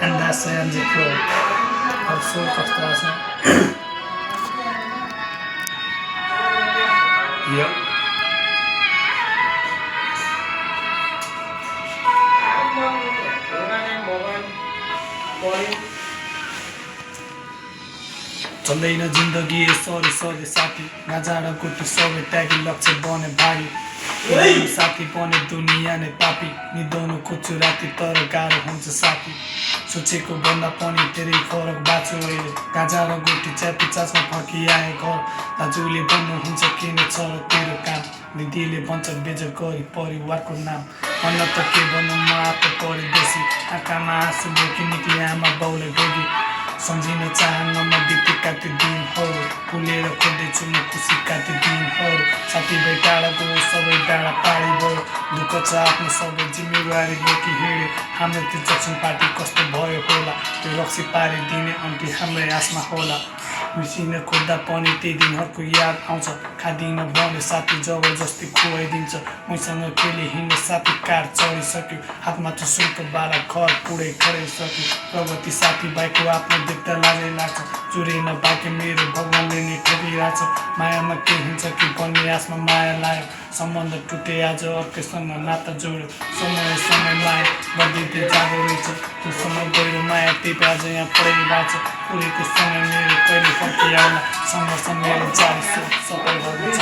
And that's the end of the also kasta Yep. चल्दैन जिन्दगी sorry sorry साथी गाजा र गुटी सबै त्यागी लक्ष्य बने भागी साथी बने दुनियाँ नै पापी निदाउनु खोज्छु राति तर गाह्रो हुन्छ साथी सोचेको भन्दा पनि धेरै फरक बाँच्छु अहिले गाजा र गुटी च्यापी चाचमा फर्किआए घर दाजुले भन्नुहुन्छ किन छ र तेरो काम दिदीले भन्छ बेजर गरी परिवारको नाम भन्न त के भन्नु म आफै परिदेशी आँखामा आँसु बोकी निक्ले आमा बाउले भोगी सम्झिन चाहन्न म बितेका त्यो दिनहरू फुलेर खोज्दैछु म खुसीका त्यो दिनहरू साथीभाइ टाढा गयो सबै डाँडा पारी भयो दुःख छ आफ्नो सबै जिम्मेवारी बोकी हिँड्यो हाम्रो त्यो जक्सन पार्टी कस्तो भयो होला त्यो रक्सी पारिदिने अन्ती हाम्रै आसमा होला मिसिन खोज्दा पनि त्यही दिनहरूको याद आउँछ खादिन भने साथी जबरजस्ती खुवाइदिन्छ मैसँग खेले हिँड्ने साथी कार चढिसक्यो हातमा त शुल्क बाला घर पुरै खराइसक्यो प्रगति साथीभाइको आफ्नो देख्दा लाजै लाग्छ चुरेन बाँके मेरो भगवान्ले नै ठगिरहेछ मायामा के हुन्छ कि भन्ने आसमा माया लाग्यो सम्बन्ध टुटे आज अर्कैसँग नाता जोड्यो समय समय माया बदलिँदै जाँदो रहेछ त्यो समय गहिरो माया त्यही आज यहाँ पढिरहेको छ पुरेको समय मेरो कहिले फर्किआउला सङ्घर्ष मेरो जारी सबै गर्नु छ